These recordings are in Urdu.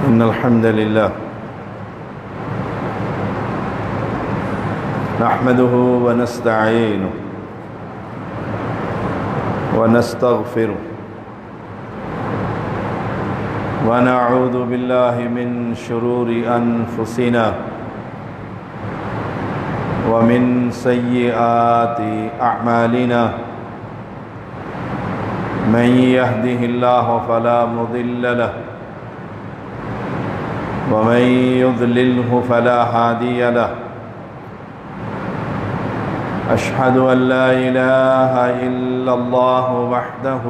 إن الحمد لله نحمده ونستعينه ونستغفره ونعوذ بالله من شرور أنفسنا ومن سيئات أعمالنا من يهده الله فلا مضل له ومن يضلله فلا هادي له أشهد أن لا إله إلا الله وحده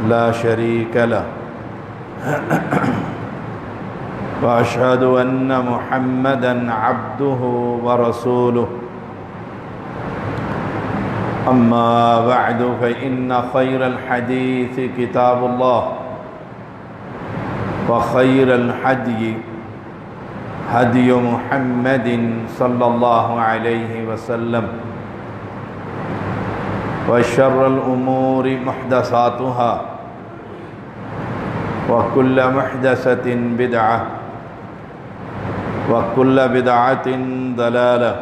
لا شريك له وأشهد أن محمدًا عبده ورسوله أما بعد فإن خير الحديث كتاب الله وخير الهدي هدي محمد صلى الله عليه وسلم وشر الأمور محدثاتها وكل محدثة بدعة وكل بدعة ضلالة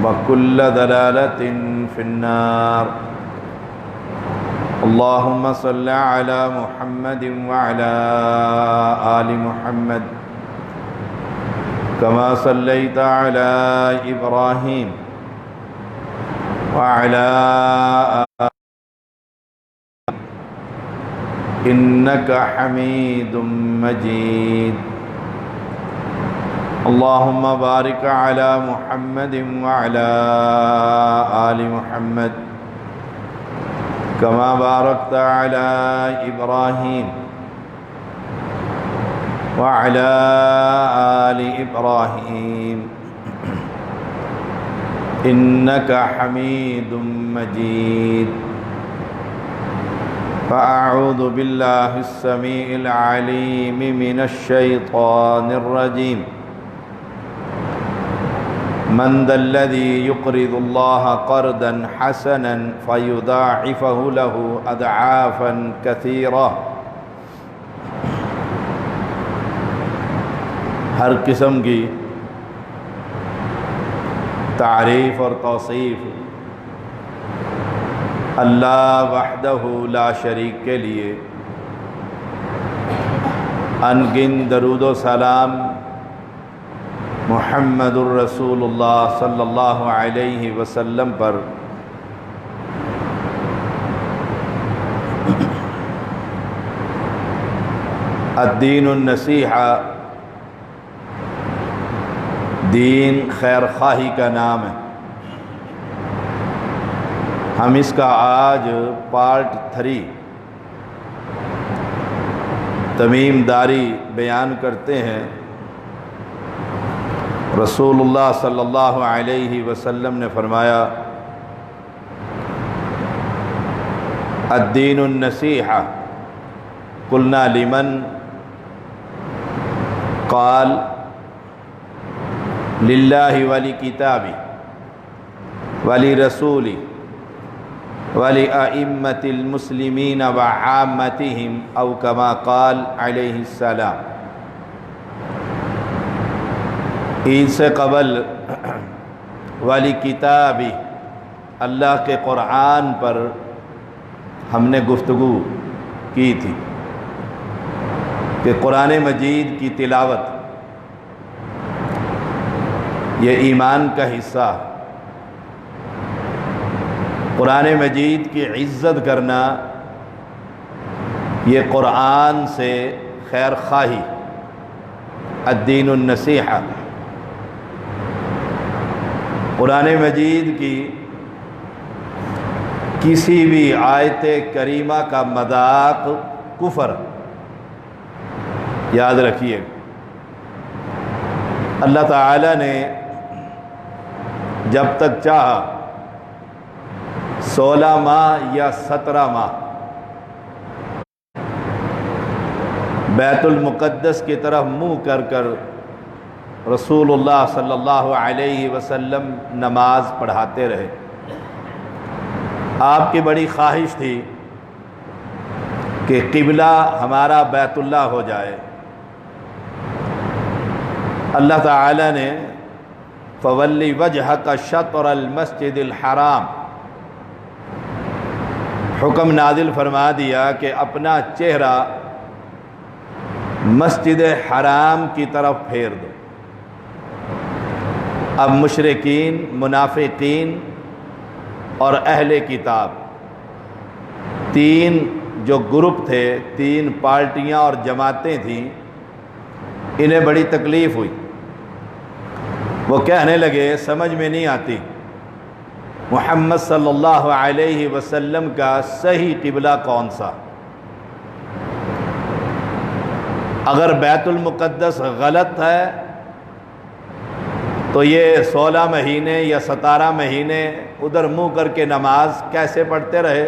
وكل ضلالة في النار اللهم صل على محمد وعلى آل محمد كما صليت على إبراهيم وعلى آل إنك حميد مجيد اللهم بارك على محمد وعلى آل محمد كما باركت على إبراهيم وعلى آل إبراهيم إنك حميد مجيد فأعوذ بالله السميع العليم من الشيطان الرجيم من ذا الذي يقرض الله قرضا حسنا فيضاعفه له أضعافا كثيرة ہر قسم کی تعریف اور توصیف اللہ وحدہ لا شریک کے لیے، ان گن درود و سلام محمد الرسول اللہ صلی اللہ علیہ وسلم پر الدین النصیحہ، دین خیر خواہی کا نام ہے۔ ہم اس کا آج پارٹ 3 تمیم داری بیان کرتے ہیں۔ رسول اللہ صلی اللہ علیہ وسلم نے فرمایا الدین النصیحہ، قلنا لمن، قال للہ ولکتابہ ولرسولہ ولأئمۃ المسلمین وعامتہم او کما قال علیہ السلام۔ عید سے قبل ولکتابہ، اللہ کے قرآن پر ہم نے گفتگو کی تھی کہ قرآن مجید کی تلاوت یہ ایمان کا حصہ، قرآن مجید کی عزت کرنا یہ قرآن سے خیر خواہی، الدین النصیحہ۔ قرآن مجید کی کسی بھی آیت کریمہ کا مذاق کفر، یاد رکھیے۔ اللہ تعالیٰ نے جب تک چاہا 16 ماہ یا 17 ماہ بیت المقدس کی طرف منہ کر کر رسول اللہ صلی اللہ علیہ وسلم نماز پڑھاتے رہے۔ آپ کی بڑی خواہش تھی کہ قبلہ ہمارا بیت اللہ ہو جائے۔ اللہ تعالی نے فولی وجہک شطر المسجد الحرام حکم نازل فرما دیا کہ اپنا چہرہ مسجد حرام کی طرف پھیر دو۔ اب مشرکین، منافقین اور اہل کتاب، 3 جو گروپ تھے، 3 پارٹیاں اور جماعتیں تھیں، انہیں بڑی تکلیف ہوئی۔ وہ کہنے لگے سمجھ میں نہیں آتی محمد صلی اللہ علیہ وسلم کا صحیح قبلہ کون سا؟ اگر بیت المقدس غلط ہے تو یہ 16 مہینے یا 17 مہینے ادھر منہ کر کے نماز کیسے پڑھتے رہے؟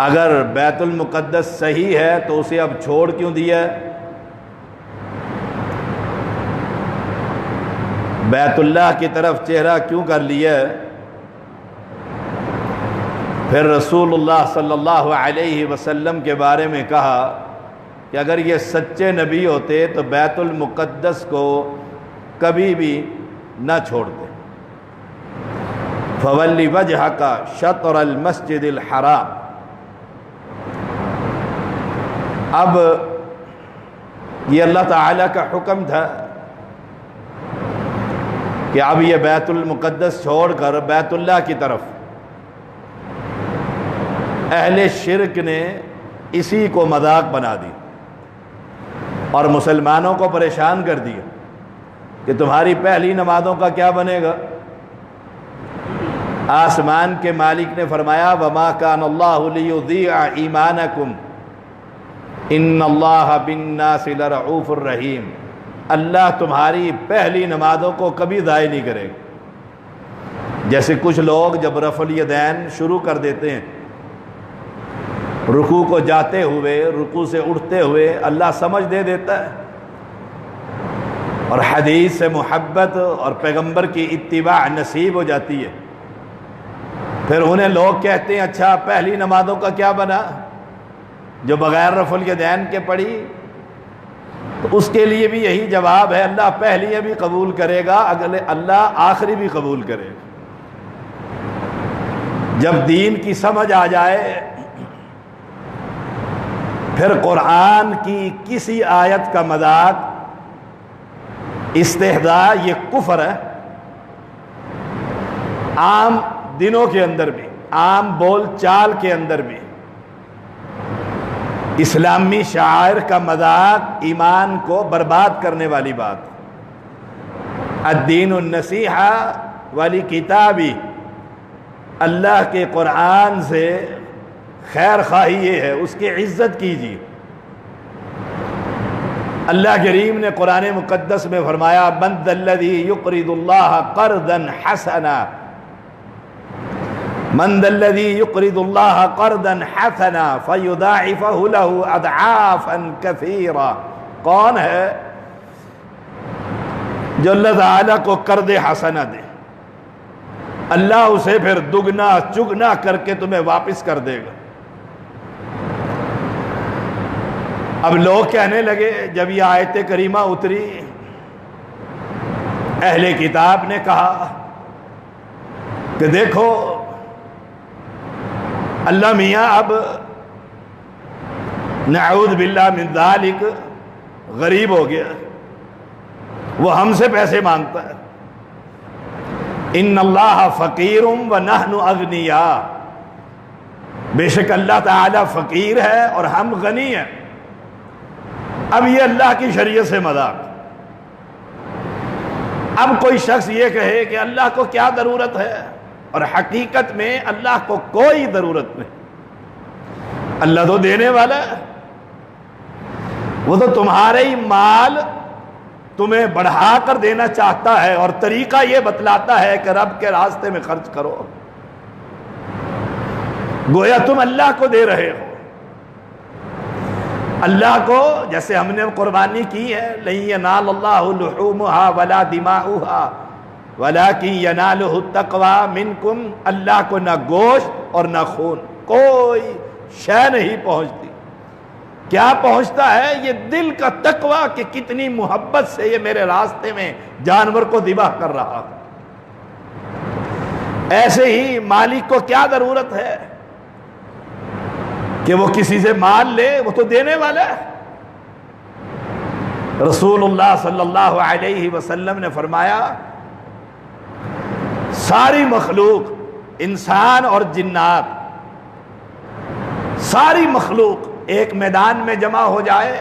اگر بیت المقدس صحیح ہے تو اسے اب چھوڑ کیوں دیا؟ بیت اللہ کی طرف چہرہ کیوں کر لیا؟ پھر رسول اللہ صلی اللہ علیہ وسلم کے بارے میں کہا کہ اگر یہ سچے نبی ہوتے تو بیت المقدس کو کبھی بھی نہ چھوڑتے۔ فولی وجہک شطر المسجد الحرام۔ اب یہ اللہ تعالیٰ کا حکم تھا کہ اب یہ بیت المقدس چھوڑ کر بیت اللہ کی طرف، اہل شرک نے اسی کو مذاق بنا دی اور مسلمانوں کو پریشان کر دیا کہ تمہاری پہلی نمازوں کا کیا بنے گا؟ آسمان کے مالک نے فرمایا وَمَا كَانَ اللَّهُ لِيُضِيعَ إِيمَانَكُمْ إِنَّ اللَّهَ بِالنَّاسِ لَرَءُوفٌ الرَّحِيمٌ۔ اللہ تمہاری پہلی نمازوں کو کبھی ضائع نہیں کرے گا۔ جیسے کچھ لوگ جب رفع الیدین شروع کر دیتے ہیں، رکوع کو جاتے ہوئے، رکوع سے اٹھتے ہوئے اللہ سمجھ دے دیتا ہے اور حدیث سے محبت اور پیغمبر کی اتباع نصیب ہو جاتی ہے، پھر انہیں لوگ کہتے ہیں اچھا پہلی نمازوں کا کیا بنا جو بغیر رفع الیدین کے پڑھی؟ تو اس کے لیے بھی یہی جواب ہے، اللہ پہلی بھی قبول کرے گا، اگلے اللہ آخری بھی قبول کرے گا۔ جب دین کی سمجھ آ جائے پھر قرآن کی کسی آیت کا مذاق، استہزاء، یہ کفر ہے۔ عام دنوں کے اندر بھی، عام بول چال کے اندر بھی اسلامی شعائر کا مذاق ایمان کو برباد کرنے والی بات۔ الدین النصیحہ والی کتابی، اللہ کے قرآن سے خیر خواہی یہ ہے، اس کی عزت کیجیے۔ اللہ کریم نے قرآن مقدس میں فرمایا من ذا الذی یقرض اللہ قرضا حسنا، من ذا الذی یقرض اللہ قرضا حسنا فیضاعفہ له اضعافا کثیرا، کون ہے جو اللہ تعالیٰ کو قرض حسنہ دے، اللہ اسے پھر دگنا چگنا کر کے تمہیں واپس کر دے گا۔ اب لوگ کہنے لگے جب یہ آیت کریمہ اتری، اہل کتاب نے کہا کہ دیکھو اللہ میاں اب نعوذ باللہ من ذالک غریب ہو گیا، وہ ہم سے پیسے مانگتا ہے۔ ان اللہ فقیر و نحن اغنیاء، بے شک اللہ تعالی فقیر ہے اور ہم غنی ہیں۔ اب یہ اللہ کی شریعت سے مذاق۔ اب کوئی شخص یہ کہے کہ اللہ کو کیا ضرورت ہے، اور حقیقت میں اللہ کو کوئی ضرورت نہیں، اللہ تو دینے والا ہے، وہ تو تمہارے ہی مال تمہیں بڑھا کر دینا چاہتا ہے اور طریقہ یہ بتلاتا ہے کہ رب کے راستے میں خرچ کرو، گویا تم اللہ کو دے رہے ہو۔ اللہ کو جیسے ہم نے قربانی کی ہے، لن ینال اللہ لحومها ولا دماؤها ولکن ینالہ التقوی منکم، اللہ کو نہ گوشت اور نہ خون کوئی شے نہیں پہنچتی، کیا پہنچتا ہے یہ دل کا تقوی کہ کتنی محبت سے یہ میرے راستے میں جانور کو ذبح کر رہا۔ ایسے ہی مالک کو کیا ضرورت ہے کہ وہ کسی سے مال لے، وہ تو دینے والا ہے۔ رسول اللہ صلی اللہ علیہ وسلم نے فرمایا ساری مخلوق، انسان اور جنات، ساری مخلوق ایک میدان میں جمع ہو جائے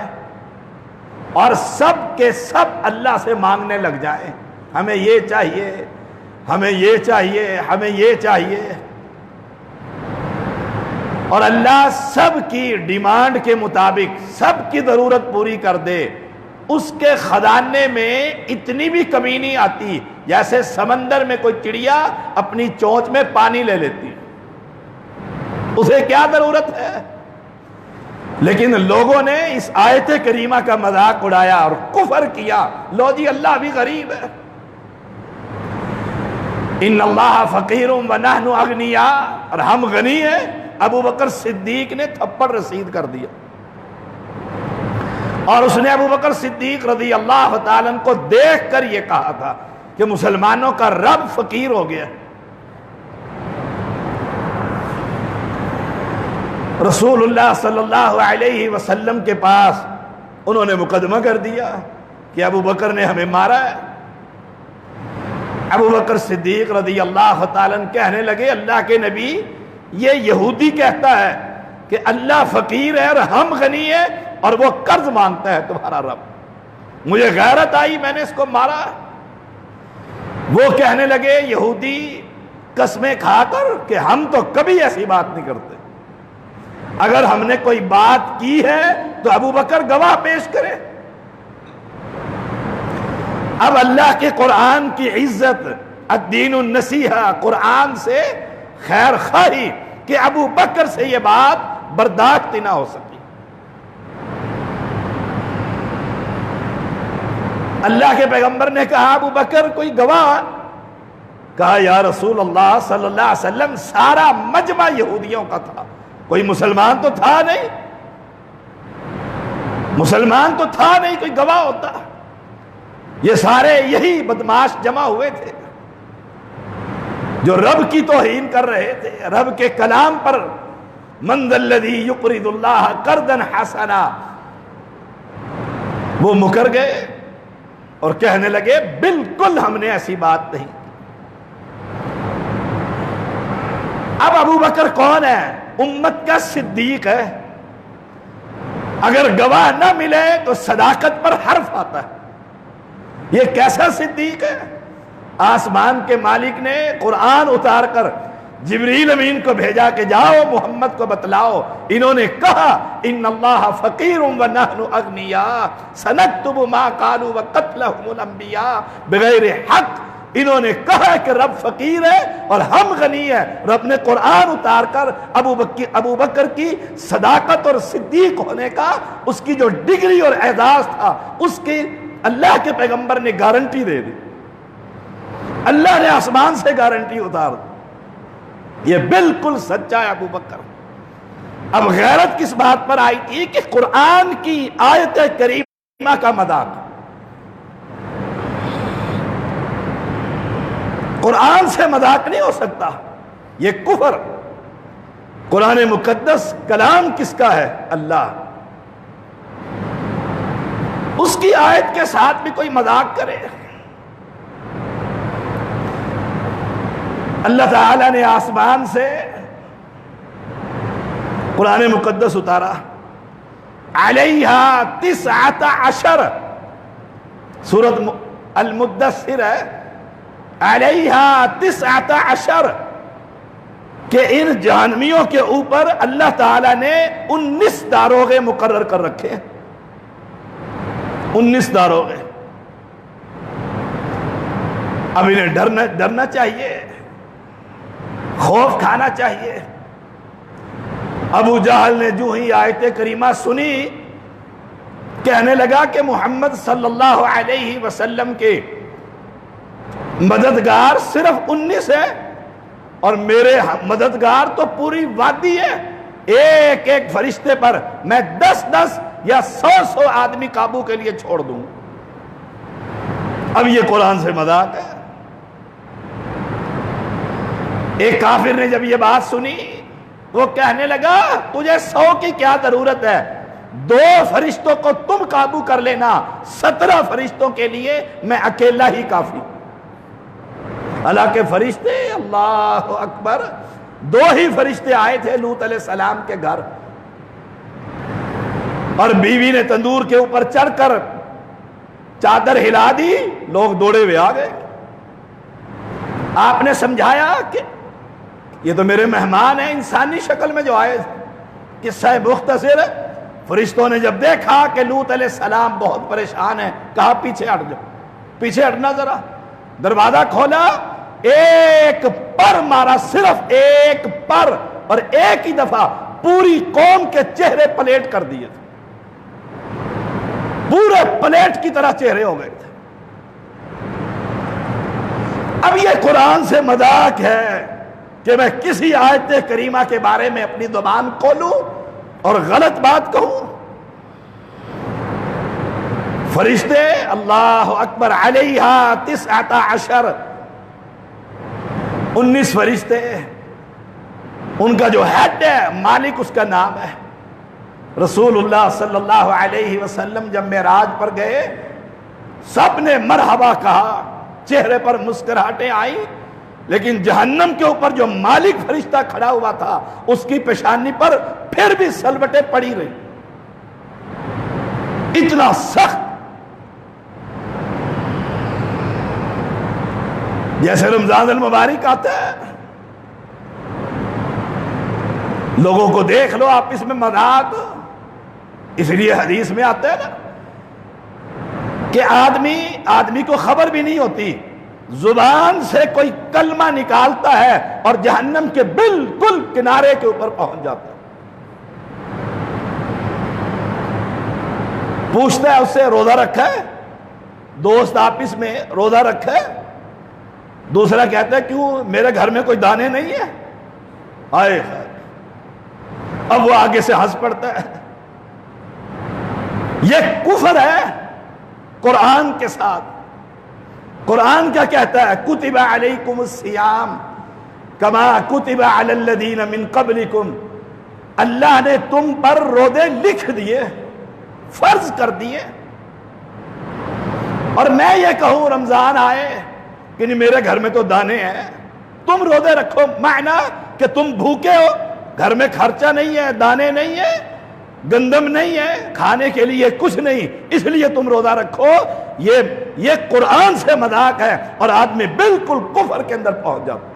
اور سب کے سب اللہ سے مانگنے لگ جائیں، ہمیں یہ چاہیے، ہمیں یہ چاہیے، ہمیں یہ چاہیے، اور اللہ سب کی ڈیمانڈ کے مطابق سب کی ضرورت پوری کر دے، اس کے خزانے میں اتنی بھی کمی نہیں آتی جیسے سمندر میں کوئی چڑیا اپنی چونچ میں پانی لے لیتی، اسے کیا ضرورت ہے؟ لیکن لوگوں نے اس آیت کریمہ کا مذاق اڑایا اور کفر کیا، لو جی اللہ بھی غریب ہے، ان اللہ فقیر و نحن اغنیاء، اور ہم غنی ہیں۔ ابو بکر صدیق نے تھپڑ رسید کر دیا، اور اس نے ابو بکر صدیق رضی اللہ تعالیٰ عنہ کو دیکھ کر یہ کہا تھا کہ مسلمانوں کا رب فقیر ہو گیا۔ رسول اللہ صلی اللہ علیہ وسلم کے پاس انہوں نے مقدمہ کر دیا کہ ابو بکر نے ہمیں مارا ہے۔ ابو بکر صدیق رضی اللہ تعالیٰ عنہ کہنے لگے اللہ کے نبی، یہ یہودی کہتا ہے کہ اللہ فقیر ہے اور ہم غنی ہیں، اور وہ قرض مانگتا ہے تمہارا رب، مجھے غیرت آئی، میں نے اس کو مارا۔ وہ کہنے لگے یہودی قسمیں کھا کر کہ ہم تو کبھی ایسی بات نہیں کرتے، اگر ہم نے کوئی بات کی ہے تو ابو بکر گواہ پیش کرے۔ اب اللہ کے قرآن کی عزت، الدین النصیحہ، قرآن سے خیر خواہی کہ ابو بکر سے یہ بات برداشت نہ ہو سکی۔ اللہ کے پیغمبر نے کہا ابو بکر کوئی گواہ؟ کہا یا رسول اللہ صلی اللہ علیہ وسلم سارا مجمع یہودیوں کا تھا، کوئی مسلمان تو تھا نہیں، مسلمان تو تھا نہیں، کوئی گواہ ہوتا؟ یہ سارے یہی بدماش جمع ہوئے تھے جو رب کی توہین کر رہے تھے، رب کے کلام پر من ذا الذی یقرض اللہ قرضا حسنا۔ وہ مکر گئے اور کہنے لگے بالکل ہم نے ایسی بات نہیں۔ اب ابو بکر کون ہے؟ امت کا صدیق ہے، اگر گواہ نہ ملے تو صداقت پر حرف آتا ہے۔ یہ کیسا صدیق ہے؟ آسمان کے مالک نے قرآن اتار کر جبریل امین کو بھیجا کہ جاؤ محمد کو بتلاؤ، انہوں نے کہا ان اللہ فقیر ونحن اغنیاء سنکتب ما قالوا وقتلهم الانبیاء بغیر حق۔ انہوں نے کہا کہ رب فقیر ہے اور ہم غنی ہیں۔ رب نے قرآن اتار کر ابو بکر کی صداقت اور صدیق ہونے کا، اس کی جو ڈگری اور اعزاز تھا، اس کی اللہ کے پیغمبر نے گارنٹی دے دی۔ اللہ نے آسمان سے گارنٹی اتار دی، یہ بالکل سچا ہے ابو بکر۔ اب غیرت کس بات پر آئی تھی کہ قرآن کی آیت کریمہ کا مذاق، قرآن سے مذاق نہیں ہو سکتا، یہ کفر۔ قرآن مقدس کلام کس کا ہے؟ اللہ۔ اس کی آیت کے ساتھ بھی کوئی مذاق کرے؟ اللہ تعالیٰ نے آسمان سے قرآن مقدس اتارا، علیہا 19 سورۃ المدثر ہے، علیہا 19 کہ ان جہنمیوں کے اوپر اللہ تعالیٰ نے 19 داروغے مقرر کر رکھے، 19 داروغے۔ اب انہیں ڈرنا چاہیے، خوف کھانا چاہیے۔ ابو جہل نے جو ہی آیت کریمہ سنی، کہنے لگا کہ محمد صلی اللہ علیہ وسلم کے مددگار صرف 19 ہے اور میرے مددگار تو پوری وادی ہے، ایک ایک فرشتے پر میں 10 یا 100 آدمی قابو کے لیے چھوڑ دوں۔ اب یہ قرآن سے مذاق ہے۔ ایک کافر نے جب یہ بات سنی، وہ کہنے لگا تجھے 100 کی کیا ضرورت ہے، 2 فرشتوں کو تم قابو کر لینا، 17 فرشتوں کے لیے میں اکیلا ہی کافی۔ حالانکہ فرشتے، اللہ اکبر، 2 ہی فرشتے آئے تھے لوط علیہ السلام کے گھر، اور بیوی نے تندور کے اوپر چڑھ کر چادر ہلا دی، لوگ دوڑے ہوئے آ گئے۔ آپ نے سمجھایا کہ یہ تو میرے مہمان ہیں، انسانی شکل میں جو آئے، قصہ مختصر۔ فرشتوں نے جب دیکھا کہ لوط علیہ السلام بہت پریشان ہیں، کہا پیچھے ہٹ جاؤ، پیچھے ہٹنا ذرا۔ دروازہ کھولا، ایک پر مارا، صرف ایک پر، اور ایک ہی دفعہ پوری قوم کے چہرے پلیٹ کر دیے تھے، پورے پلیٹ کی طرح چہرے ہو گئے تھے۔ اب یہ قرآن سے مذاق ہے کہ میں کسی آیت کریمہ کے بارے میں اپنی زبان کھولوں اور غلط بات کہوں۔ فرشتے، اللہ اکبر، علیہا 19 19 فرشتے، ان کا جو ہیڈ ہے، مالک، اس کا نام ہے رسول اللہ صلی اللہ علیہ وسلم۔ جب معراج پر گئے، سب نے مرحبا کہا، چہرے پر مسکراہٹیں آئیں، لیکن جہنم کے اوپر جو مالک فرشتہ کھڑا ہوا تھا، اس کی پیشانی پر پھر بھی سلوٹیں پڑی رہی، اتنا سخت، جیسے رمضان المبارک آتا ہے، لوگوں کو دیکھ لو آپس میں مذاق۔ اس لیے حدیث میں آتا ہے نا کہ آدمی کو خبر بھی نہیں ہوتی، زبان سے کوئی کلمہ نکالتا ہے اور جہنم کے بالکل کنارے کے اوپر پہنچ جاتا ہے۔ پوچھتا ہے اس سے، روزہ رکھا ہے؟ دوست آپس میں، روزہ رکھا ہے؟ دوسرا کہتا ہے کیوں، میرے گھر میں کوئی دانے نہیں ہے؟ آئے، اب وہ آگے سے ہنس پڑتا ہے۔ یہ کفر ہے قرآن کے ساتھ۔ قرآن کیا کہتا ہے؟ کتب علیکم الصیام کما کتب علی الذین من قبلکم، اللہ نے تم پر روزے لکھ دیے، فرض کر دیے۔ اور میں یہ کہوں رمضان آئے کہ نہیں میرے گھر میں تو دانے ہیں، تم روزے رکھو، معنی کہ تم بھوکے ہو، گھر میں خرچہ نہیں ہے، دانے نہیں ہے، گندم نہیں ہے، کھانے کے لیے کچھ نہیں، اس لیے تم روزہ رکھو، یہ قرآن سے مذاق ہے، اور آدمی بالکل کفر کے اندر پہنچ جاتا۔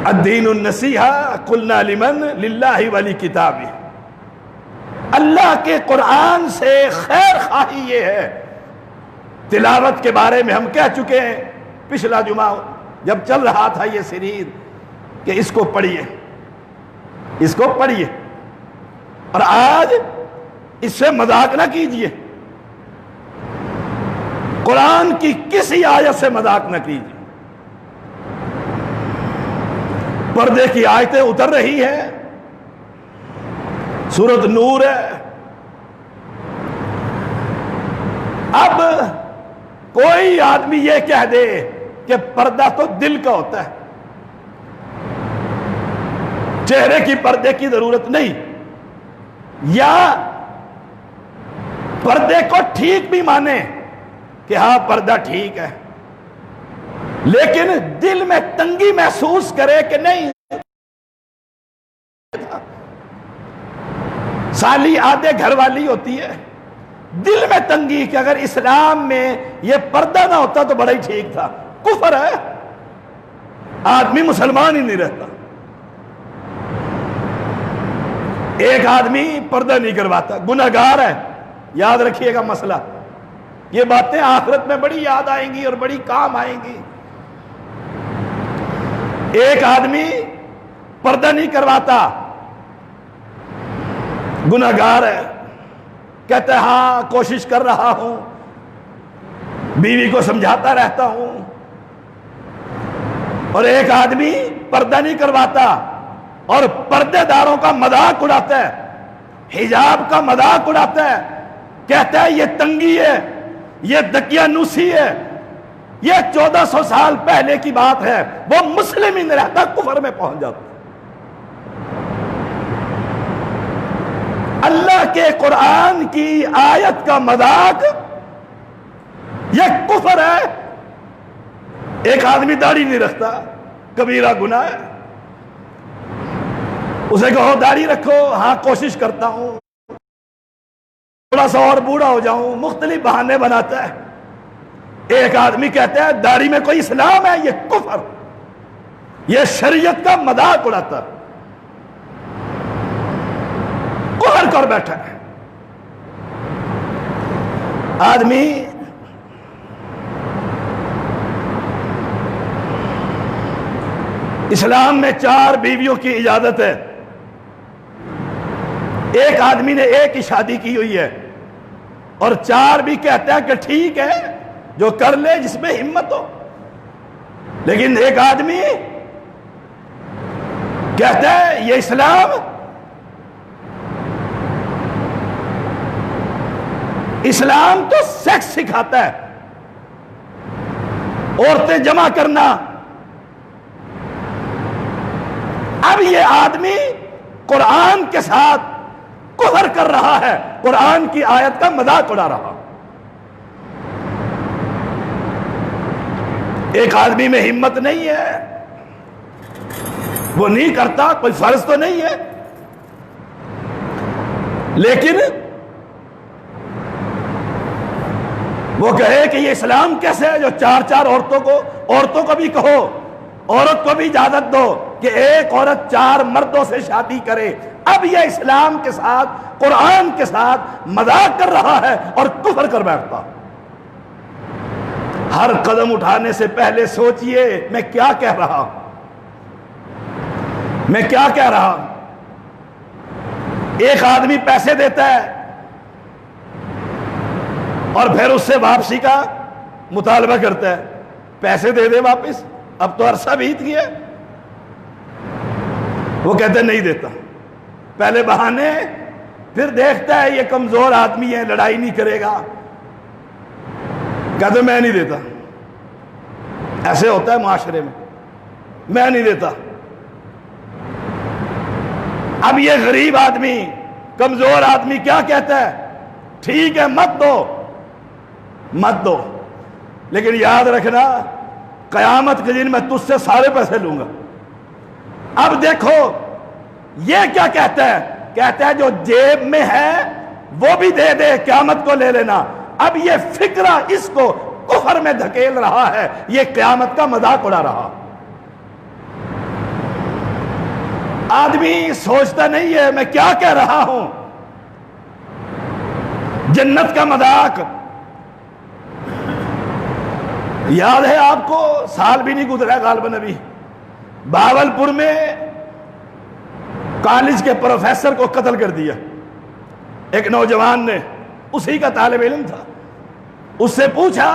الدین النصیحہ قلنا لمن للہ ولی کتابی، اللہ کے قرآن سے خیر خواہی یہ ہے۔ تلاوت کے بارے میں ہم کہہ چکے ہیں پچھلا جمعہ جب چل رہا تھا یہ سیریز کہ اس کو پڑھیے، اس کو پڑھیے، اور آج اس سے مذاق نہ کیجیے، قرآن کی کسی آیت سے مذاق نہ کیجیے۔ پردے کی آیتیں اتر رہی ہیں، سورۃ نور ہے۔ اب کوئی آدمی یہ کہہ دے کہ پردہ تو دل کا ہوتا ہے، چہرے کی پردے کی ضرورت نہیں، یا پردے کو ٹھیک بھی مانے کہ ہاں پردہ ٹھیک ہے، لیکن دل میں تنگی محسوس کرے کہ نہیں، سالی آدھے گھر والی ہوتی ہے، دل میں تنگی کہ اگر اسلام میں یہ پردہ نہ ہوتا تو بڑا ہی ٹھیک تھا، کفر ہے، آدمی مسلمان ہی نہیں رہتا۔ ایک آدمی پردہ نہیں کرواتا، گنہگار ہے، یاد رکھیے گا مسئلہ، یہ باتیں آخرت میں بڑی یاد آئیں گی اور بڑی کام آئیں گی۔ ایک آدمی پردہ نہیں کرواتا، گنہگار ہے، کہتا ہے ہاں کوشش کر رہا ہوں، بیوی کو سمجھاتا رہتا ہوں، اور ایک آدمی پردہ نہیں کرواتا اور پردے داروں کا مذاق اڑاتا ہے، حجاب کا مذاق اڑاتا ہے، کہتا ہے یہ تنگی ہے، یہ دقیانوسی ہے، یہ 1400 سال پہلے کی بات ہے، وہ مسلم ہی نہیں رہتا، کفر میں پہنچ جاتا۔ اللہ کے قرآن کی آیت کا مذاق یہ کفر ہے۔ ایک آدمی داڑھی نہیں رکھتا، کبیرہ گناہ ہے، اسے کہو داڑھی رکھو، ہاں کوشش کرتا ہوں، تھوڑا سا اور بوڑھا ہو جاؤں، مختلف بہانے بناتا ہے۔ ایک آدمی کہتا ہے داڑھی میں کوئی اسلام ہے، یہ کفر، یہ شریعت کا مذاق اڑاتا ہے، کفر کر بیٹھا ہے۔ آدمی اسلام میں 4 بیویوں کی اجازت ہے، ایک آدمی نے ایک ہی شادی کی ہوئی ہے، اور 4 بھی کہتا ہے کہ ٹھیک ہے جو کر لے جس میں ہمت ہو، لیکن ایک آدمی کہتا ہے یہ اسلام تو سیکس سکھاتا ہے، عورتیں جمع کرنا۔ اب یہ آدمی قرآن کے ساتھ کفر کر رہا ہے، قرآن کی آیت کا مذاق اڑا رہا۔ ایک آدمی میں ہمت نہیں ہے، وہ نہیں کرتا، کوئی فرض تو نہیں ہے، لیکن وہ کہے کہ یہ اسلام کیسے ہے جو 4 عورتوں کو بھی کہو، عورت کو بھی اجازت دو کہ ایک عورت 4 مردوں سے شادی کرے۔ اب یہ اسلام کے ساتھ، قرآن کے ساتھ مذاق کر رہا ہے اور کفر کر بیٹھتا۔ ہر قدم اٹھانے سے پہلے سوچئے میں کیا کہہ رہا ہوں، میں کیا کہہ رہا ہوں۔ ایک آدمی پیسے دیتا ہے اور پھر اس سے واپسی کا مطالبہ کرتا ہے، پیسے دے دے واپس، اب تو عرصہ بیت گیا۔ وہ کہتے نہیں دیتا، پہلے بہانے، پھر دیکھتا ہے یہ کمزور آدمی ہے، لڑائی نہیں کرے گا، کہتے میں نہیں دیتا۔ ایسے ہوتا ہے معاشرے میں نہیں دیتا۔ اب یہ غریب آدمی، کمزور آدمی کیا کہتا ہے؟ ٹھیک ہے مت دو، لیکن یاد رکھنا قیامت کے دن میں تجھ سے سارے پیسے لوں گا۔ اب دیکھو یہ کیا کہتا ہے، کہتا ہے جو جیب میں ہے وہ بھی دے دے، قیامت کو لے لینا۔ اب یہ فکرہ اس کو کفر میں دھکیل رہا ہے، یہ قیامت کا مذاق اڑا رہا۔ آدمی سوچتا نہیں ہے میں کیا کہہ رہا ہوں، جنت کا مذاق۔ یاد ہے آپ کو، سال بھی نہیں گزرا غالباً ابھی، بہاولپور میں کالج کے پروفیسر کو قتل کر دیا ایک نوجوان نے، اسی کا طالب علم تھا۔ اس سے پوچھا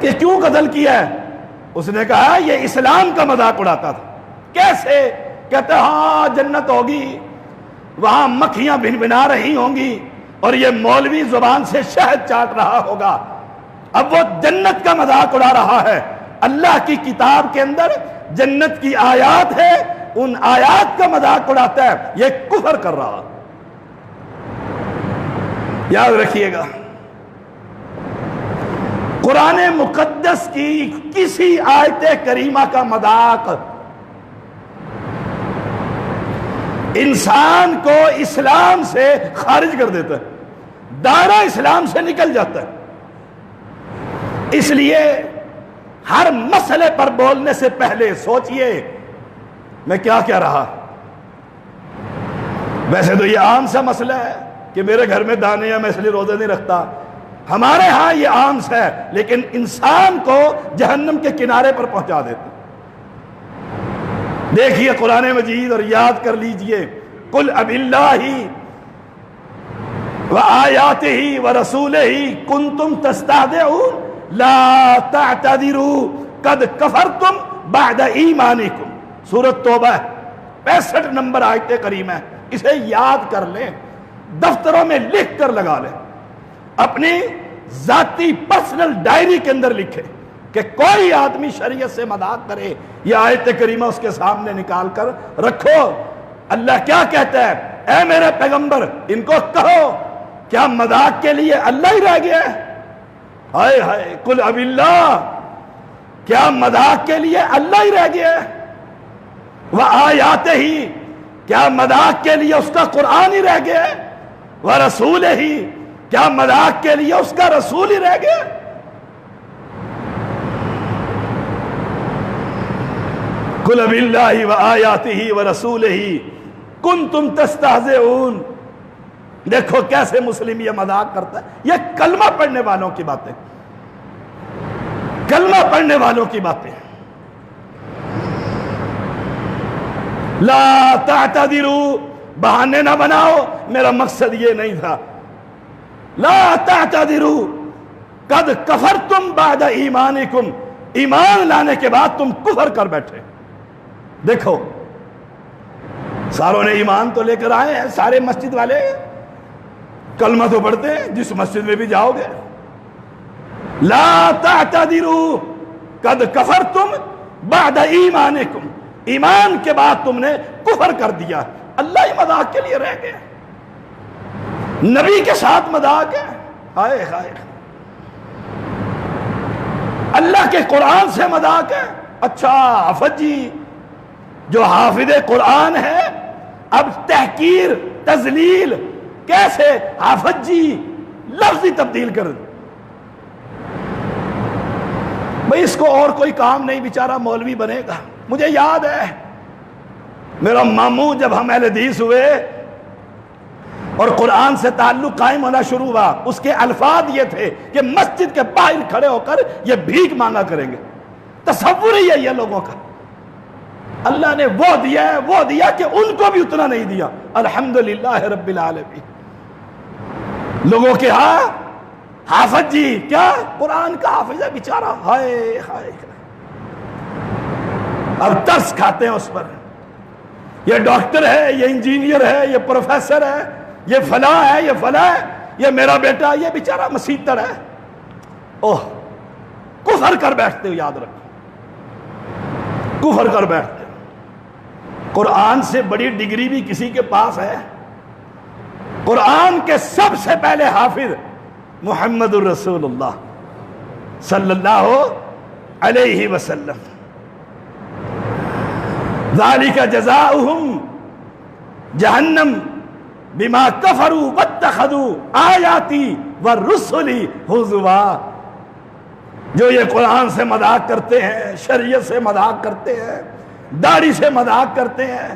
کہ کیوں قتل کیا ہے؟ اس نے کہا یہ اسلام کا مذاق اڑاتا تھا۔ کیسے؟ کہتے ہاں جنت ہوگی، وہاں مکھیاں بھن بھنا رہی ہوں گی اور یہ مولوی زبان سے شہد چاٹ رہا ہوگا۔ اب وہ جنت کا مذاق اڑا رہا ہے۔ اللہ کی کتاب کے اندر جنت کی آیات ہے، ان آیات کا مذاق اڑاتا ہے، یہ کفر کر رہا۔ یاد رکھیے گا، قرآن مقدس کی کسی آیت کریمہ کا مذاق انسان کو اسلام سے خارج کر دیتا ہے، دائرہ اسلام سے نکل جاتا ہے۔ اس لیے ہر مسئلے پر بولنے سے پہلے سوچئے میں کیا کہہ رہا۔ ویسے تو یہ عام سا مسئلہ ہے کہ میرے گھر میں دانے ہیں میں اس لیے روزے نہیں رکھتا، ہمارے ہاں یہ عام سا ہے، لیکن انسان کو جہنم کے کنارے پر پہنچا دیتا۔ دیکھیے قرآن مجید اور یاد کر لیجئے، قل اب اللہ وآیاتہ ورسولہ کنتم تستہزئون لا تعتذروا قد کفرتم بعد ایمانکم۔ سورۃ توبہ 65 نمبر آیت کریم ہے، اسے یاد کر لیں، دفتروں میں لکھ کر لگا لیں، اپنی ذاتی پرسنل ڈائری کے اندر لکھے کہ کوئی آدمی شریعت سے مذاق کرے، یہ آیت کریمہ اس کے سامنے نکال کر رکھو۔ اللہ کیا کہتا ہے؟ اے میرے پیغمبر ان کو کہو کیا مذاق کے لیے اللہ ہی رہ گیا ہے؟ ہائے ہائے، قل اب اللہ، کیا مذاق کے لیے اللہ ہی رہ گیا ہے؟ وآیاتہ، کیا مذاق کے لیے اس کا قرآن ہی رہ گیا ہے؟ ورسولہ، کیا مذاق کے لیے اس کا رسول ہی رہ گیا؟ قل اب اللہ وآیاتہ ورسولہ کنتم تستہزئون۔ دیکھو کیسے مسلم یہ مذاق کرتا ہے، یہ کلمہ پڑھنے والوں کی باتیں، کلمہ پڑھنے والوں کی باتیں۔ لا تعتذروا، بہانے نہ بناؤ، میرا مقصد یہ نہیں تھا۔ لا تعتذروا قد کفرتم بعد ایمانکم، ایمان لانے کے بعد تم کفر کر بیٹھے۔ دیکھو ساروں نے ایمان تو لے کر آئے ہیں، سارے مسجد والے کلمہ تو پڑھتے ہیں جس مسجد میں بھی جاؤ گے۔ لا تعتذروا قد کفرتم بعد ایمانکم، ایمان کے بعد تم نے کفر کر دیا۔ اللہ ہی مذاق کے لیے رہ گئے، نبی کے ساتھ مذاق ہے، ہائے ہائے، اللہ کے قرآن سے مذاق ہے۔ اچھا حافظ جی جو حافظ قرآن ہے، اب تحقیر تذلیل کیسے؟ حافظ جی لفظ ہی تبدیل کر دیں۔ بھئی اس کو اور کوئی کام نہیں، بیچارہ مولوی بنے گا۔ مجھے یاد ہے میرا ماموں جب ہم اہل حدیث ہوئے اور قرآن سے تعلق قائم ہونا شروع ہوا، اس کے الفاظ یہ تھے کہ مسجد کے باہر کھڑے ہو کر یہ بھیک مانگا کریں گے۔ تصور ہی ہے یہ لوگوں کا۔ اللہ نے وہ دیا ہے، وہ دیا کہ ان کو بھی اتنا نہیں دیا۔ الحمدللہ رب العالمین۔ لوگوں کے ہاں حافظ جی کیا قرآن کا حافظ ہے بیچارہ، ہائے ہائے، اب ترس کھاتے ہیں اس پر۔ یہ ڈاکٹر ہے، یہ انجینئر ہے، یہ پروفیسر ہے، یہ فلاں ہے، یہ فلاں ہے، یہ میرا بیٹا، یہ بیچارہ مسیتر ہے۔ اوہ، کفر کر بیٹھتے ہو، یاد رکھو، کفر کر بیٹھتے ہو۔ قرآن سے بڑی ڈگری بھی کسی کے پاس ہے؟ قرآن کے سب سے پہلے حافظ محمد الرسول اللہ صلی اللہ علیہ وسلم۔ ذالک جزاؤہم جہنم بما کفروا واتخذوا آیاتی ورسلی ہزوا۔ جو یہ قرآن سے مذاق کرتے ہیں، شریعت سے مذاق کرتے ہیں، داڑھی سے مذاق کرتے ہیں،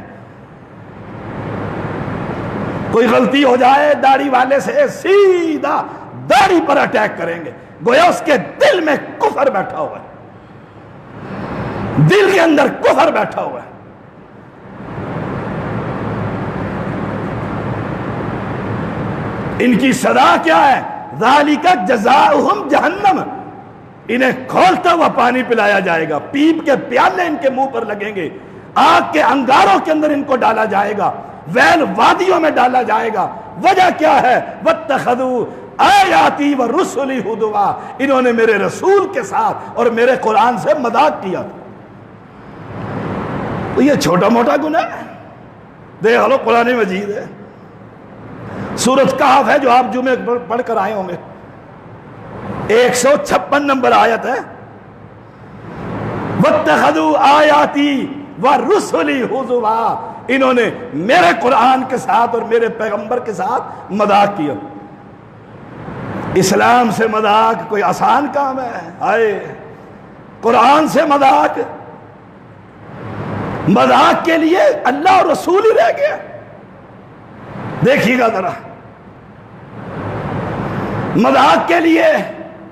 کوئی غلطی ہو جائے داڑھی والے سے سیدھا داڑھی پر اٹیک کریں گے، گویا اس کے دل میں کفر بیٹھا ہوا ہے، دل کے اندر کفر بیٹھا ہوا ہے۔ ان کی سزا کیا ہے؟ ذالک جزاؤہم جہنم، انہیں کھولتا ہوا پانی پلایا جائے گا، پیپ کے پیالے ان کے منہ پر لگیں گے، آگ کے انگاروں کے اندر ان کو ڈالا جائے گا، ویل وادیوں میں ڈالا جائے گا۔ وجہ کیا ہے؟ واتخذوا آیاتی ورسلی ہزوا، انہوں نے میرے رسول کے ساتھ اور میرے قرآن سے مذاق کیا تھا۔ تو یہ چھوٹا موٹا گناہ ہے؟ دیکھ لو قرآن مجید ہے، سورۃ کہف ہے جو آپ جمعے پڑھ کر آئے ہوں گے، 156 نمبر آیت ہے، واتخذوا آیاتی ورسلی ہزوا، انہوں نے میرے قرآن کے ساتھ اور میرے پیغمبر کے ساتھ مذاق کیا۔ اسلام سے مذاق کوئی آسان کام ہے؟ ہائے، قرآن سے مذاق، مذاق کے لیے اللہ اور رسول ہی رہ گیا۔ دیکھیے گا ذرا، مذاق کے لیے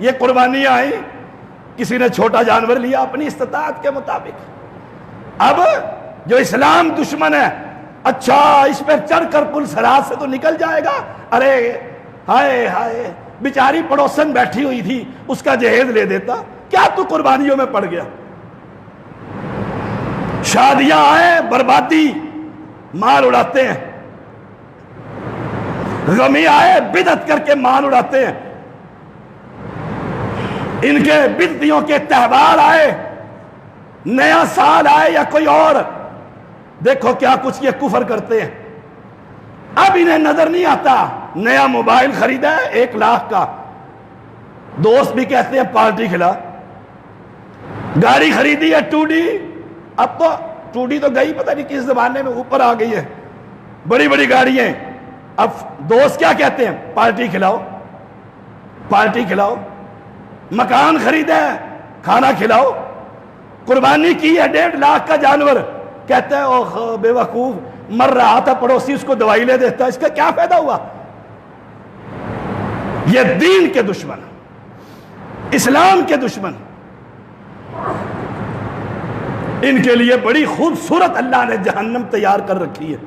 یہ قربانیاں آئیں، کسی نے چھوٹا جانور لیا اپنی استطاعت کے مطابق۔ اب جو اسلام دشمن ہے، اچھا اس پر چڑھ کر پل صراط سے تو نکل جائے گا، ارے ہائے ہائے بیچاری پڑوسن بیٹھی ہوئی تھی، اس کا جہیز لے دیتا، کیا تو قربانیوں میں پڑ گیا؟ شادیاں آئیں، بربادی، مال اڑاتے ہیں، غمی آئے بدعت کر کے مال اڑاتے ہیں، ان کے بدعتیوں کے تہوار آئے، نیا سال آئے یا کوئی اور، دیکھو کیا کچھ یہ کفر کرتے ہیں۔ اب انہیں نظر نہیں آتا، نیا موبائل خریدا ہے 1 لاکھ کا، دوست بھی کہتے ہیں پارٹی کھلا، گاڑی خریدی ہے 2D، اب تو 2D تو گئی پتہ نہیں کس زمانے میں اوپر آ گئی ہے، بڑی بڑی گاڑیاں، اب دوست کیا کہتے ہیں؟ پارٹی کھلاؤ، پارٹی کھلاؤ، مکان خریدا ہے، کھانا کھلاؤ، قربانی کی ہے 1.5 لاکھ کا جانور، کہتا ہے اوہ بے وقوف، مر رہا تھا پڑوسی اس کو دوائی لے دیتا، اس کا کیا فائدہ ہوا؟ یہ دین کے دشمن، اسلام کے دشمن، ان کے لیے بڑی خوبصورت اللہ نے جہنم تیار کر رکھی ہے۔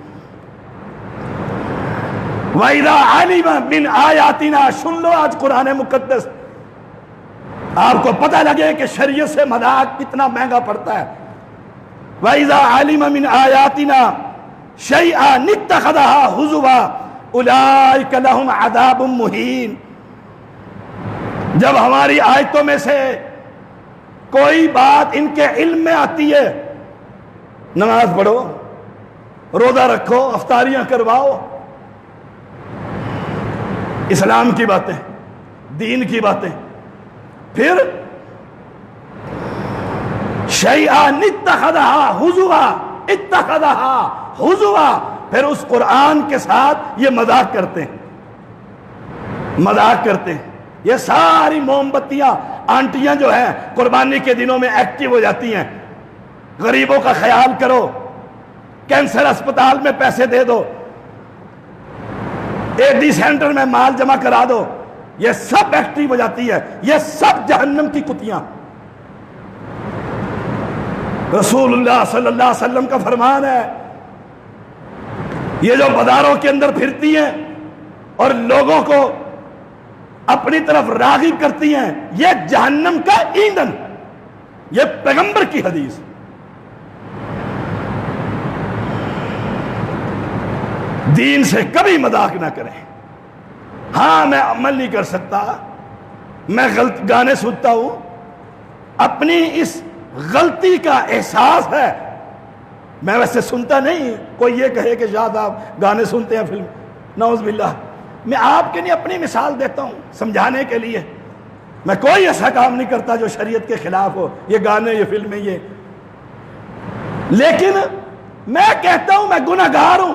وَإِذَا عَلِمَ مِنْ آیَاتِنَا، سن لو آج قرآن مقدس، آپ کو پتہ لگے کہ شریعت سے مذاق کتنا مہنگا پڑتا ہے۔ وَإِذَا عَلِمَ مِنْ آیَاتِنَا شَيْئًا اتَّخَذَهَا هُزُوًا أُولَئِكَ لَهُمْ عَذَابٌ مُهِينٌ، جب ہماری آیتوں میں سے کوئی بات ان کے علم میں آتی ہے، نماز پڑھو، روزہ رکھو، افطاریاں کرواؤ، اسلام کی باتیں، دین کی باتیں، پھر شیئان اتخذها ہزوا، اتخذها ہزوا، پھر اس قرآن کے ساتھ یہ مذاق کرتے ہیں، مذاق کرتے ہیں۔ یہ ساری موم بتیاں آنٹیاں جو ہیں قربانی کے دنوں میں ایکٹیو ہو جاتی ہیں، غریبوں کا خیال کرو، کینسر اسپتال میں پیسے دے دو، ایڈی سینٹر میں مال جمع کرا دو، یہ سب ایکٹیو ہو جاتی ہے، یہ سب جہنم کی کتیاں۔ رسول اللہ صلی اللہ علیہ وسلم کا فرمان ہے، یہ جو بازاروں کے اندر پھرتی ہیں اور لوگوں کو اپنی طرف راغب کرتی ہیں، یہ جہنم کا ایندھن، یہ پیغمبر کی حدیث۔ دین سے کبھی مذاق نہ کریں۔ ہاں میں عمل نہیں کر سکتا، میں غلط گانے سنتا ہوں، اپنی اس غلطی کا احساس ہے، میں ویسے سنتا نہیں، کوئی یہ کہے کہ شاہ صاحب گانے سنتے ہیں فلم، نعوذ باللہ، میں آپ کے لیے اپنی مثال دیتا ہوں سمجھانے کے لیے۔ میں کوئی ایسا کام نہیں کرتا جو شریعت کے خلاف ہو، یہ گانے، یہ فلمیں، یہ، لیکن میں کہتا ہوں میں گناہ گار ہوں،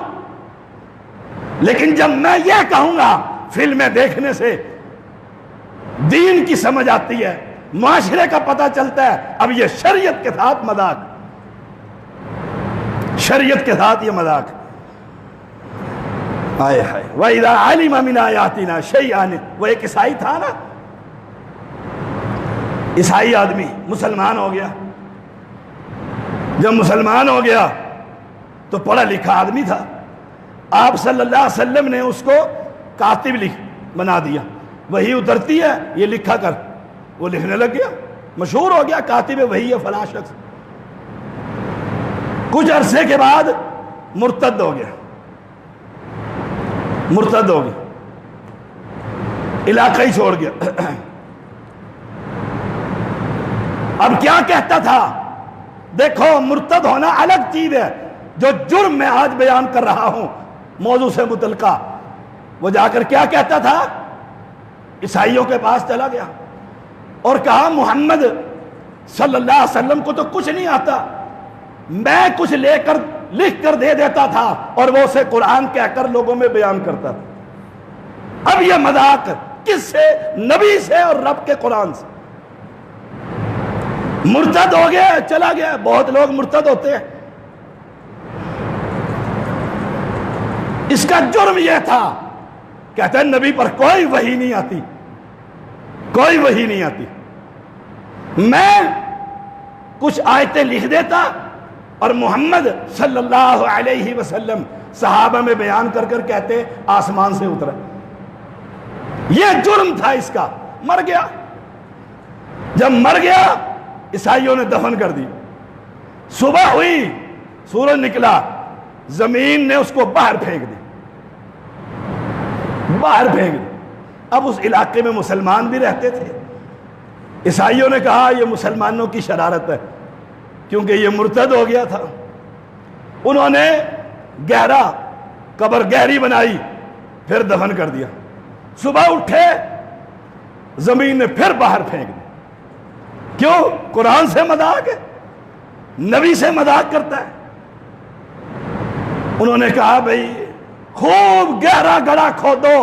لیکن جب میں یہ کہوں گا فلمیں دیکھنے سے دین کی سمجھ آتی ہے، معاشرے کا پتہ چلتا ہے، اب یہ شریعت کے ساتھ مذاق، شریعت کے ساتھ یہ مذاق، آئے ہائے وَإِذَا عَلِمَ مِنْ آيَاتِنَا شَيْئًا، وہ ایک عیسائی تھا نا، عیسائی آدمی مسلمان ہو گیا، جب مسلمان ہو گیا تو پڑھا لکھا آدمی تھا، آپ صلی اللہ علیہ وسلم نے اس کو کاتب بنا دیا، وہی اترتی ہے یہ لکھا کر، وہ لکھنے لگ گیا، مشہور ہو گیا کاتب وہی ہے فلاں شخص، کچھ عرصے کے بعد مرتد ہو گیا، مرتد ہو گیا، علاقہ ہی چھوڑ گیا۔ اب کیا کہتا تھا؟ دیکھو مرتد ہونا الگ چیز ہے، جو جرم میں آج بیان کر رہا ہوں موضوع سے متعلقہ، وہ جا کر کیا کہتا تھا؟ عیسائیوں کے پاس چلا گیا اور کہا محمد صلی اللہ علیہ وسلم کو تو کچھ نہیں آتا، میں کچھ لکھ کر دے دیتا تھا اور وہ اسے قرآن کہہ کر لوگوں میں بیان کرتا تھا۔ اب یہ مذاق کس سے؟ نبی سے اور رب کے قرآن سے۔ مرتد ہو گیا، چلا گیا، بہت لوگ مرتد ہوتے ہیں۔ اس کا جرم یہ تھا، کہتے ہیں نبی پر کوئی وحی نہیں آتی، کوئی وحی نہیں آتی، میں کچھ آیتیں لکھ دیتا اور محمد صلی اللہ علیہ وسلم صحابہ میں بیان کر کر کہتے آسمان سے اترا۔ یہ جرم تھا اس کا، مر گیا۔ جب مر گیا عیسائیوں نے دفن کر دی، صبح ہوئی، سورج نکلا، زمین نے اس کو باہر پھینک دی، باہر پھینک دی۔ اب اس علاقے میں مسلمان بھی رہتے تھے، عیسائیوں نے کہا یہ مسلمانوں کی شرارت ہے، کیونکہ یہ مرتد ہو گیا تھا۔ انہوں نے گہرا قبر گہری بنائی، پھر دفن کر دیا۔ صبح اٹھے، زمین نے پھر باہر پھینک دی۔ کیوں؟ قرآن سے مذاق ہے، نبی سے مذاق کرتا ہے۔ انہوں نے کہا بھئی خوب گہرا گڑھا کھودو،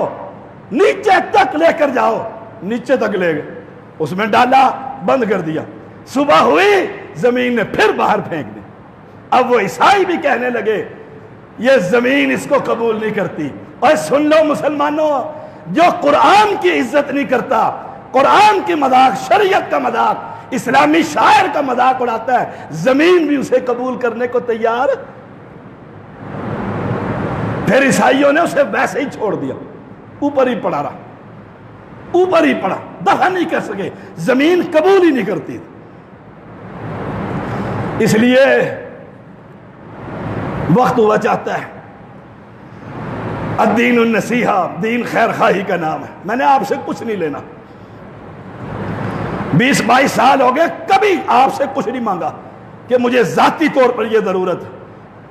نیچے تک لے کر جاؤ، نیچے تک لے گئے، اس میں ڈالا، بند کر دیا۔ صبح ہوئی، زمین نے پھر باہر پھینک دی۔ اب وہ عیسائی بھی کہنے لگے یہ زمین اس کو قبول نہیں کرتی۔ اور سن لو مسلمانوں، جو قرآن کی عزت نہیں کرتا، قرآن کی مذاق، شریعت کا مذاق، اسلامی شاعر کا مذاق اڑاتا ہے، زمین بھی اسے قبول کرنے کو تیار۔ پھر عیسائیوں نے اسے ویسے ہی چھوڑ دیا، اوپر ہی پڑا رہا، اوپر ہی پڑا، دفن نہیں کر سکے، زمین قبول ہی نہیں کرتی۔ اس لیے وقت ہوا چاہتا ہے، الدین النصیحہ، دین خیر خواہی کا نام ہے۔ میں نے آپ سے کچھ نہیں لینا، 20-22 سال ہو گئے، کبھی آپ سے کچھ نہیں مانگا کہ مجھے ذاتی طور پر یہ ضرورت ہے،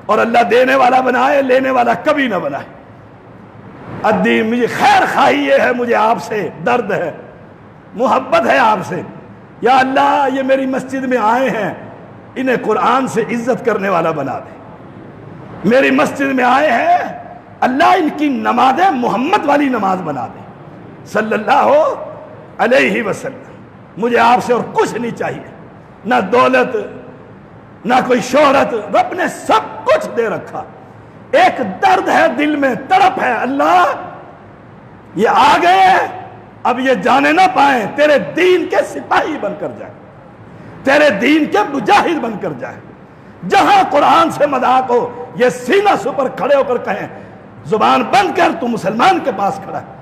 اور اللہ دینے والا بنائے، لینے والا کبھی نہ بنائے۔ الدین، مجھے خیر خواہی یہ ہے، مجھے آپ سے درد ہے، محبت ہے آپ سے۔ یا اللہ یہ میری مسجد میں آئے ہیں، انہیں قرآن سے عزت کرنے والا بنا دے۔ میری مسجد میں آئے ہیں، اللہ ان کی نمازیں محمد والی نماز بنا دے صلی اللہ علیہ وسلم۔ مجھے آپ سے اور کچھ نہیں چاہیے، نہ دولت، نہ کوئی شہرت، رب نے سب کچھ دے رکھا۔ ایک درد ہے دل میں، تڑپ ہے، اللہ یہ آ گئے، اب یہ جانے نہ پائیں، تیرے دین کے سپاہی بن کر جائیں، تیرے دین کے مجاہد بن کر جائیں۔ جہاں قرآن سے مذاق ہو، یہ سینہ سپر کھڑے ہو کر کہیں، زبان بند کر، تو مسلمان کے پاس کھڑا ہے،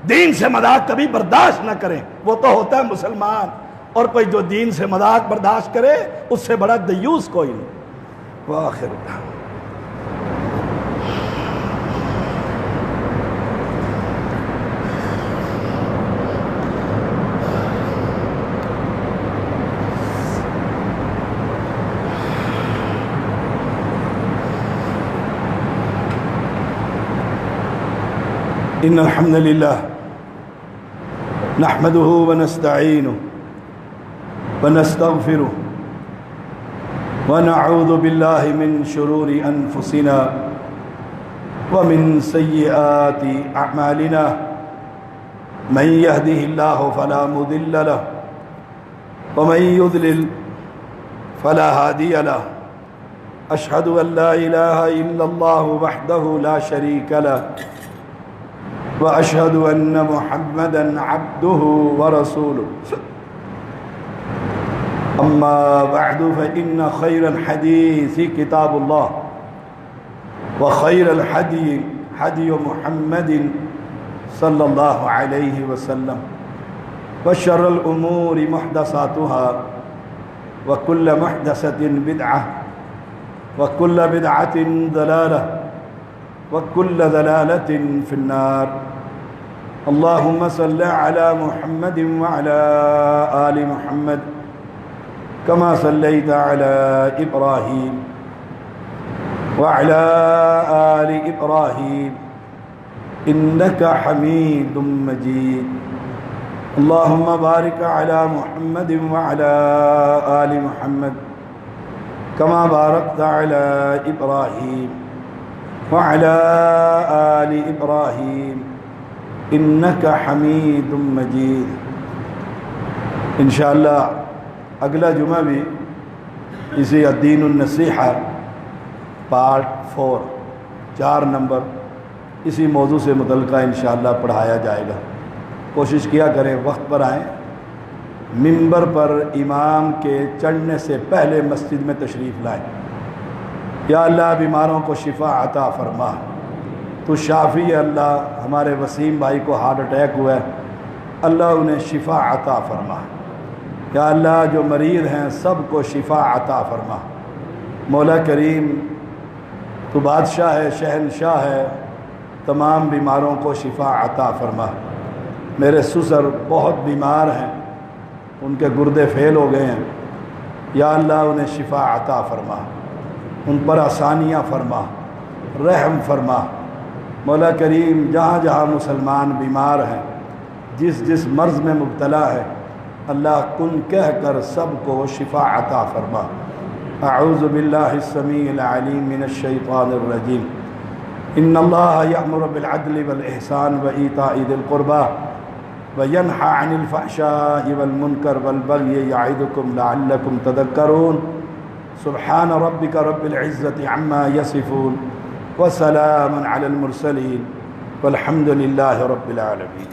دین سے مذاق کبھی برداشت نہ کریں، وہ تو ہوتا ہے مسلمان۔ اور کوئی جو دین سے مذاق برداشت کرے، اس سے بڑا دیوس کوئی نہیں۔ وآخر ان الحمد للہ نحمده ونستعينه ونستغفره ونعوذ بالله من شرور أنفسنا ومن سيئات أعمالنا من يهده الله فلا مضل له ومن يضلل فلا هادي له أشهد أن لا إله إلا الله وحده لا شريك له وأشهد أن محمدًا عبده ورسوله أما بعد فإن خير الحديث كتاب الله وخير الحدي حدي محمد صلى الله عليه وسلم وشر الأمور محدثاتها وكل محدثة بدعة وكل بدعة ضلالة وكل ضلالة في النار اللهم صل على محمد وعلى آل محمد كما صليت على إبراهيم وعلى آل إبراهيم إنك حميد مجيد اللهم بارك على محمد وعلى آل محمد كما باركت على إبراهيم وعلى آل إبراهيم إنك حميد مجيد انشاءاللہ اگلا جمعہ بھی اسی الدین النصیحہ پارٹ 4 4 نمبر اسی موضوع سے متعلقہ انشاءاللہ پڑھایا جائے گا. کوشش کیا کریں وقت پر آئیں. منبر پر امام کے چڑھنے سے پہلے مسجد میں تشریف لائیں. یا اللہ بیماروں کو شفا عطا فرما. تو شافی ہے اللہ. ہمارے وسیم بھائی کو ہارٹ اٹیک ہوا ہے, اللہ انہیں شفا عطا فرما. یا اللہ جو مریض ہیں سب کو شفا عطا فرما. مولا کریم تو بادشاہ ہے, شہنشاہ ہے, تمام بیماروں کو شفا عطا فرما. میرے سسر بہت بیمار ہیں, ان کے گردے فیل ہو گئے ہیں. یا اللہ انہیں شفا عطا فرما, ان پر آسانیاں فرما, رحم فرما. مولا کریم جہاں جہاں مسلمان بیمار ہیں, جس جس مرض میں مبتلا ہے, اللہ کن کہہ کر سب کو شفا عطا فرما. اعوذ باللہ السمیع العلیم من الشیطان الرجیم. ان اللہ یأمر بالعدل والإحسان وإیتاء ذی القربى وینہی عن الفحشاء والمنکر والبغی یعظکم لعلکم تذکرون. سبحان ربک رب العزة عما یصفون وسلام علی المرسلین والحمد للہ رب العالمین.